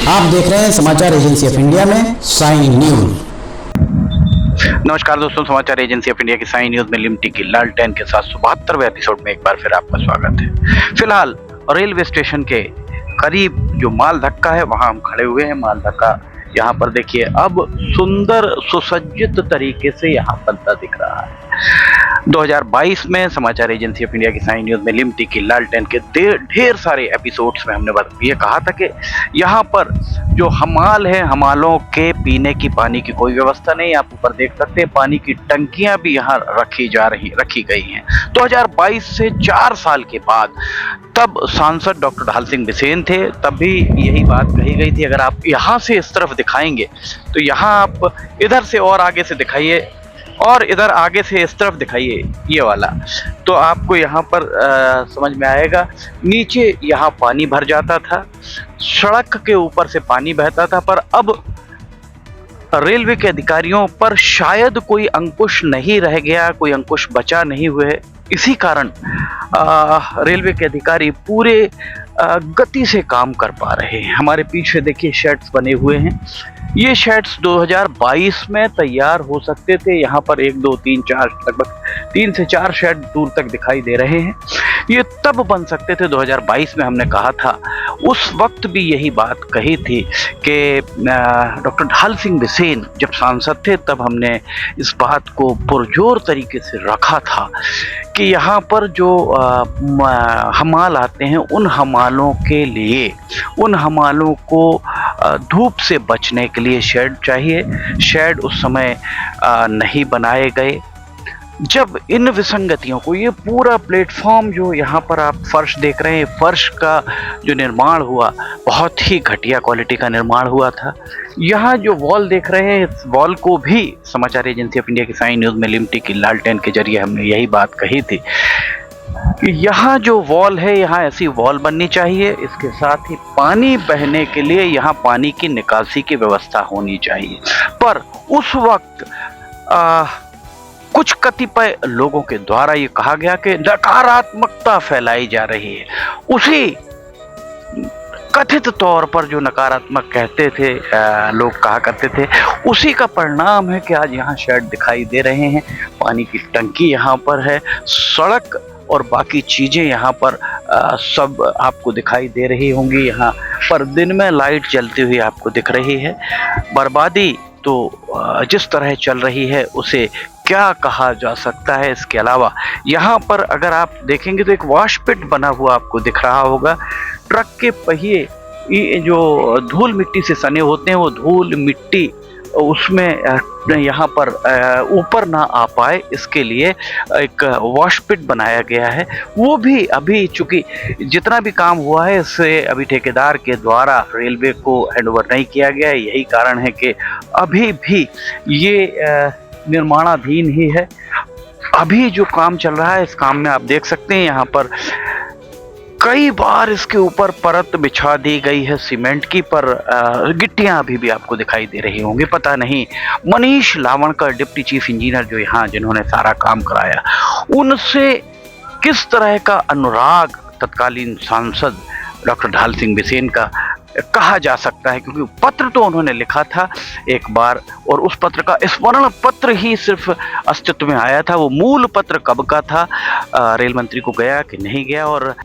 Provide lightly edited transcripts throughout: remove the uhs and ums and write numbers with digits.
आप देख रहे हैं समाचार एजेंसी ऑफ इंडिया में साई न्यूज। नमस्कार दोस्तों, समाचार एजेंसी ऑफ इंडिया की साई न्यूज में लिमटी की लालटेन के साथ 72वें एपिसोड में एक बार फिर आपका स्वागत है। फिलहाल रेलवे स्टेशन के करीब जो माल धक्का है वहां हम खड़े हुए हैं। माल धक्का यहाँ पर देखिए अब सुंदर सुसज्जित तरीके से यहाँ बनता दिख रहा है। 2022 में समाचार एजेंसी ऑफ इंडिया की साई न्यूज में लिमटी की लालटेन के ढेर सारे एपिसोड्स में हमने ये कहा था कि यहाँ पर जो हमाल है, हमालों के पीने की पानी की कोई व्यवस्था नहीं। आप ऊपर देख सकते हैं पानी की टंकियां भी यहाँ रखी गई हैं। 2022 से 4 साल के बाद तब सांसद डॉक्टर ढाल सिंह बिसेन थे, तब भी यही बात कही गई थी। अगर आप यहाँ से इस तरफ दिखाएंगे तो यहाँ आप इधर से और आगे से दिखाइए और इधर आगे से इस तरफ दिखाइए ये वाला, तो आपको यहाँ पर समझ में आएगा। नीचे यहाँ पानी भर जाता था, सड़क के ऊपर से पानी बहता था, पर अब रेलवे के अधिकारियों पर शायद कोई अंकुश नहीं रह गया, कोई अंकुश बचा नहीं हुए। इसी कारण रेलवे के अधिकारी पूरे गति से काम कर पा रहे हैं। हमारे पीछे देखिए शेड्स बने हुए हैं। ये शेड्स 2022 में तैयार हो सकते थे। यहाँ पर 1 2 3 4 लगभग 3 से 4 शेड दूर तक दिखाई दे रहे हैं। ये तब बन सकते थे 2022 में, हमने कहा था। उस वक्त भी यही बात कही थी कि डॉक्टर ढाल सिंह बिसेन जब सांसद थे तब हमने इस बात को पुरजोर तरीके से रखा था कि यहाँ पर जो हमाल आते हैं उन हमालों के लिए, उन हमालों को धूप से बचने के लिए शेड चाहिए। शेड उस समय नहीं बनाए गए। जब इन विसंगतियों को, ये पूरा प्लेटफॉर्म जो यहाँ पर आप फर्श देख रहे हैं, फर्श का जो निर्माण हुआ बहुत ही घटिया क्वालिटी का निर्माण हुआ था। यहाँ जो वॉल देख रहे हैं, इस वॉल को भी समाचार एजेंसी ऑफ इंडिया की साई न्यूज में लिमटी की लालटेन के जरिए हमने यही बात कही थी कि यहाँ जो वॉल है, यहाँ ऐसी वॉल बननी चाहिए। इसके साथ ही पानी बहने के लिए यहाँ पानी की निकासी की व्यवस्था होनी चाहिए। पर उस वक्त कुछ कतिपय लोगों के द्वारा ये कहा गया कि नकारात्मकता फैलाई जा रही है। उसी कथित तौर पर जो नकारात्मक कहते थे, लोग कहा करते थे, उसी का परिणाम है कि आज यहाँ शेड दिखाई दे रहे हैं। पानी की टंकी यहाँ पर है, सड़क और बाकी चीज़ें यहाँ पर सब आपको दिखाई दे रही होंगी। यहाँ पर दिन में लाइट जलती हुई आपको दिख रही है। बर्बादी तो जिस तरह चल रही है उसे क्या कहा जा सकता है। इसके अलावा यहाँ पर अगर आप देखेंगे तो एक वॉश पिट बना हुआ आपको दिख रहा होगा। ट्रक के पहिए जो धूल मिट्टी से सने होते हैं, वो धूल मिट्टी उसमें यहाँ पर ऊपर ना आ पाए, इसके लिए एक वॉश पिट बनाया गया है। वो भी अभी चूंकि जितना भी काम हुआ है इससे अभी ठेकेदार के द्वारा रेलवे को हैंडओवर नहीं किया गया है। यही कारण है कि अभी भी ये निर्माणाधीन ही है। अभी जो काम चल रहा है, इस काम में आप देख सकते हैं यहाँ पर कई बार इसके ऊपर परत बिछा दी गई है सीमेंट की, पर गिट्टियां अभी भी आपको दिखाई दे रही होंगी। पता नहीं मनीष लावणकर डिप्टी चीफ इंजीनियर जो यहाँ जिन्होंने सारा काम कराया, उनसे किस तरह का अनुराग तत्कालीन सांसद डॉक्टर ढाल सिंह बिसेन का कहा जा सकता है, क्योंकि पत्र तो उन्होंने लिखा था एक बार और उस पत्र का स्मरण पत्र ही सिर्फ अस्तित्व में आया था। वो मूल पत्र कब का था, रेल मंत्री को गया कि नहीं गया। और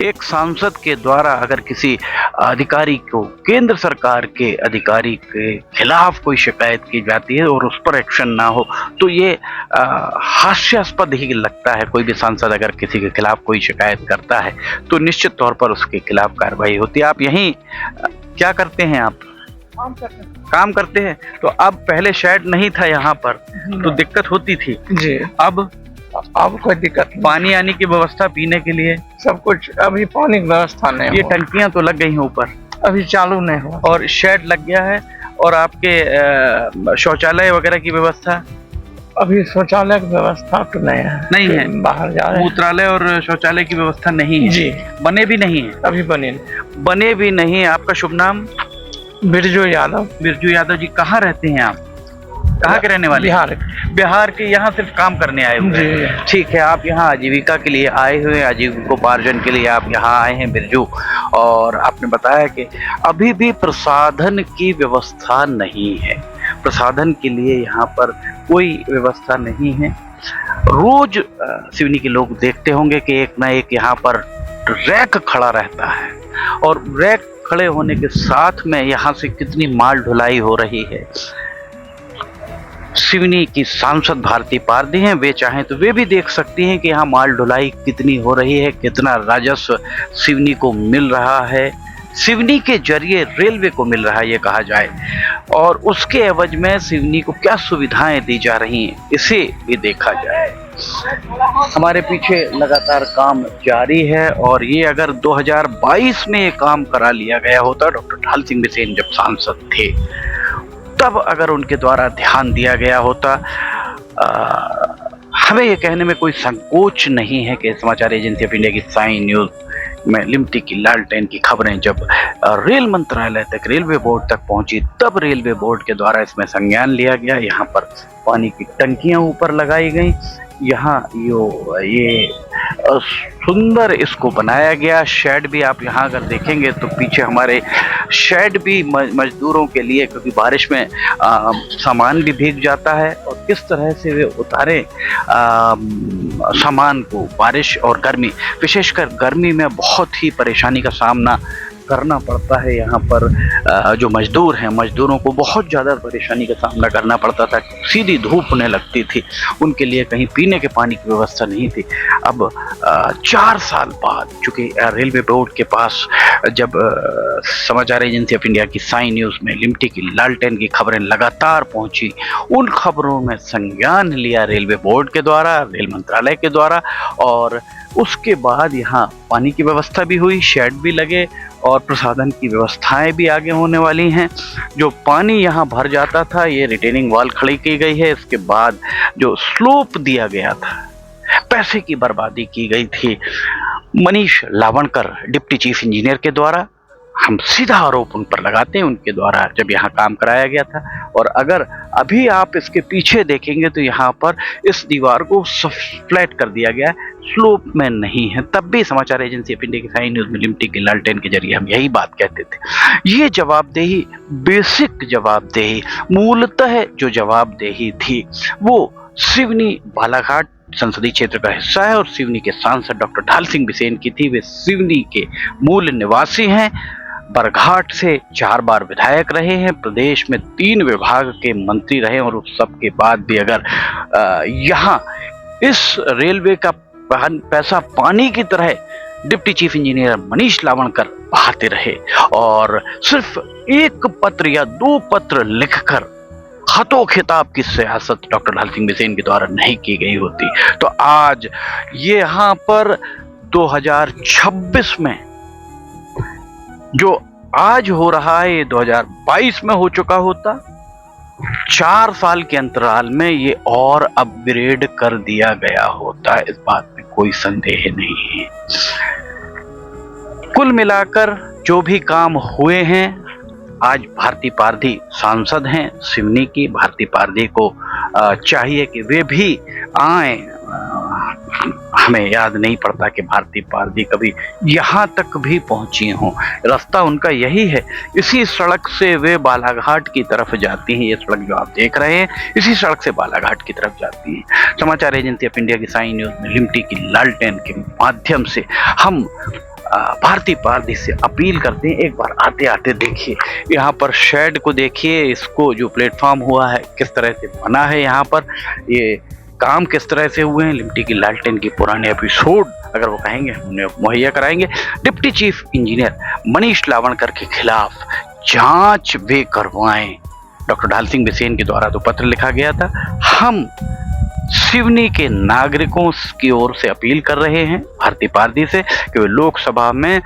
एक सांसद के द्वारा अगर किसी अधिकारी को, केंद्र सरकार के अधिकारी के खिलाफ कोई शिकायत की जाती है और उस पर एक्शन ना हो, तो ये हास्यास्पद ही लगता है। कोई भी सांसद अगर किसी के खिलाफ कोई शिकायत करता है तो निश्चित तौर पर उसके खिलाफ कार्रवाई होती है। आप यहीं क्या करते हैं? आप काम करते हैं। तो अब पहले शेड नहीं था यहाँ पर तो दिक्कत होती थी जी। अब कोई दिक्कत नहीं। पानी आने की व्यवस्था, पीने के लिए सब कुछ, अभी पानी की व्यवस्था नहीं। ये टंकियां तो लग गई हैं ऊपर, अभी चालू नहीं हुआ और शेड लग गया है। और आपके शौचालय वगैरह की व्यवस्था? अभी शौचालय की व्यवस्था तो नहीं है, बाहर जा रहे हैं। मूत्रालय और शौचालय की व्यवस्था नहीं है जी, बने भी नहीं है, अभी बने भी नहीं। आपका शुभ नाम? बिरजू यादव। बिरजू यादव जी, कहाँ रहते हैं आप? कहाँ के रहने वाले? बिहार। बिहार के, यहाँ सिर्फ काम करने आए हुए जी। हैं। ठीक है, आप यहाँ आजीविका के लिए आए हुए हैं, आजीविकोपार्जन के लिए आप यहाँ आए हैं बिरजू, और आपने बताया कि अभी भी प्रसाधन की व्यवस्था नहीं है, प्रसाधन के लिए यहाँ पर कोई व्यवस्था नहीं है। रोज सिवनी के लोग देखते होंगे कि एक ना एक यहाँ पर रैक खड़ा रहता है, और रैक खड़े होने के साथ में यहाँ से कितनी माल ढुलाई हो रही है। सिवनी की सांसद भारती पारदी हैं, वे चाहें तो वे भी देख सकती हैं कि यहाँ माल ढुलाई कितनी हो रही है, कितना राजस्व सिवनी को मिल रहा है, सिवनी के जरिए रेलवे को मिल रहा है ये कहा जाए, और उसके एवज में सिवनी को क्या सुविधाएं दी जा रही हैं इसे भी देखा जाए। हमारे पीछे लगातार काम जारी है, और ये अगर 2022 में ये काम करा लिया गया होता, डॉक्टर ढाल सिंह बिसेन जब सांसद थे तब अगर उनके द्वारा ध्यान दिया गया होता, हमें ये कहने में कोई संकोच नहीं है कि समाचार एजेंसी ऑफ इंडिया की साइन न्यूज में लिमटी की लालटेन की खबरें जब रेल मंत्रालय तक, रेलवे बोर्ड तक पहुंची, तब रेलवे बोर्ड के द्वारा इसमें संज्ञान लिया गया। यहाँ पर पानी की टंकियां ऊपर लगाई गई, यहाँ ये सुंदर इसको बनाया गया। शेड भी आप यहाँ अगर देखेंगे तो पीछे हमारे शेड भी मजदूरों के लिए, क्योंकि बारिश में सामान भी भीग जाता है, और किस तरह से वे उतारे सामान को। बारिश और गर्मी, विशेषकर गर्मी में बहुत ही परेशानी का सामना करना पड़ता है। यहाँ पर जो मजदूर हैं, मजदूरों को बहुत ज़्यादा परेशानी का सामना करना पड़ता था, सीधी धूप होने लगती थी, उनके लिए कहीं पीने के पानी की व्यवस्था नहीं थी। अब 4 साल बाद चूँकि रेलवे बोर्ड के पास जब समाचार एजेंसी ऑफ इंडिया की साइन न्यूज़ में लिमटी की लालटेन की खबरें लगातार पहुंची, उन खबरों में संज्ञान लिया रेलवे बोर्ड के द्वारा, रेल मंत्रालय के द्वारा, और उसके बाद यहाँ पानी की व्यवस्था भी हुई, शेड भी लगे, और प्रसाधन की व्यवस्थाएं भी आगे होने वाली हैं। जो पानी यहाँ भर जाता था, ये रिटेनिंग वॉल खड़ी की गई है। इसके बाद जो स्लोप दिया गया था, पैसे की बर्बादी की गई थी मनीष लावणकर डिप्टी चीफ इंजीनियर के द्वारा। हम सीधा आरोप उन पर लगाते हैं, उनके द्वारा जब यहाँ काम कराया गया था। और अगर अभी आप इसके पीछे देखेंगे तो यहाँ पर इस दीवार को फ्लैट कर दिया गया है, स्लोप में नहीं है। तब भी समाचार एजेंसी ऑफ इंडिया की साइन न्यूज़ में लिमटी की लालटेन के जरिए हम यही बात कहते थे। ये जवाबदेही, बेसिक जवाबदेही, मूलतः जो जवाबदेही थी वो सिवनी बालाघाट संसदीय क्षेत्र का हिस्सा है, और सिवनी के सांसद डॉक्टर ढाल सिंह बिसेन की थी। वे सिवनी के मूल निवासी हैं, बरघाट से 4 बार विधायक रहे हैं, प्रदेश में 3 विभाग के मंत्री रहे, और उस सब के बाद भी अगर यहाँ इस रेलवे का पैसा पानी की तरह डिप्टी चीफ इंजीनियर मनीष लावणकर बहाते रहे, और सिर्फ 1 पत्र या 2 पत्र लिखकर खतो खिताब की सियासत डॉक्टर ढाल सिंह बिसेन के द्वारा नहीं की गई होती, तो आज ये यहाँ पर 2026 में जो आज हो रहा है, ये 2022 में हो चुका होता। 4 साल के अंतराल में ये और अपग्रेड कर दिया गया होता, इस बात में कोई संदेह नहीं है। कुल मिलाकर जो भी काम हुए हैं, आज भारती पारदी सांसद हैं सिवनी की। भारती पारदी को चाहिए कि वे भी आए। हमें याद नहीं पड़ता कि भारती पारदी कभी यहाँ तक भी पहुंची हों। रास्ता उनका यही है, इसी सड़क से वे बालाघाट की तरफ जाती हैं। ये सड़क जो आप देख रहे हैं, इसी सड़क से बालाघाट की तरफ जाती है। समाचार एजेंसी ऑफ इंडिया की साइन न्यूज़ में लिमटी की लालटेन के माध्यम से हम भारती पारदी से अपील करते हैं, एक बार आते आते देखिए, यहाँ पर शेड को देखिए, इसको जो प्लेटफॉर्म हुआ है किस तरह से बना है, यहाँ पर ये काम किस तरह से हुए हैं। लिमटी की लालटेन की पुराने एपिसोड अगर वो कहेंगे हम उन्हें मुहैया कराएंगे। डिप्टी चीफ इंजीनियर मनीष लावणकर के खिलाफ जांच वे करवाएं। डॉक्टर ढाल सिंह बिसेन के द्वारा तो पत्र लिखा गया था। हम सिवनी के नागरिकों की ओर से अपील कर रहे हैं भारती पारदी से कि वे लोकसभा में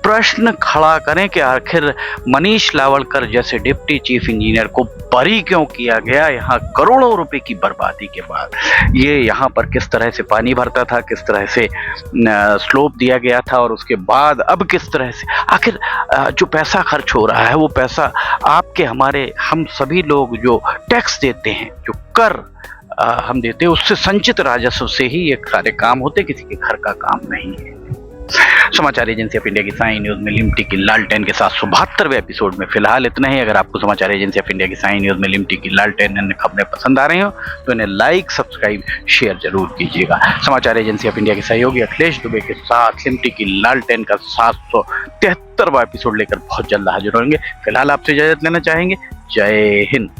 प्रश्न खड़ा करें कि आखिर मनीष लावणकर जैसे डिप्टी चीफ इंजीनियर को बरी क्यों किया गया। यहाँ करोड़ों रुपए की बर्बादी के बाद ये यहाँ पर किस तरह से पानी भरता था, किस तरह से स्लोप दिया गया था, और उसके बाद अब किस तरह से आखिर जो पैसा खर्च हो रहा है वो पैसा आपके हमारे हम सभी लोग जो टैक्स देते हैं, जो कर हम देते हैं, उससे संचित राजस्व से ही ये सारे काम होते, किसी के घर का काम नहीं है। समाचार एजेंसी ऑफ इंडिया की साई न्यूज में लिमटी की लालटेन के 772वें एपिसोड में फिलहाल इतना ही। अगर आपको समाचार एजेंसी ऑफ इंडिया की साई न्यूज में लिमटी की लालटेन अन्य खबरें पसंद आ रही हो तो इन्हें लाइक, सब्सक्राइब, शेयर जरूर कीजिएगा। समाचार एजेंसी ऑफ इंडिया के सहयोगी अखिलेश दुबे के साथ लिमटी की लालटेन का 773वां एपिसोड लेकर बहुत जल्द हाजिर होंगे। फिलहाल आपसे इजाजत लेना चाहेंगे। जय हिंद।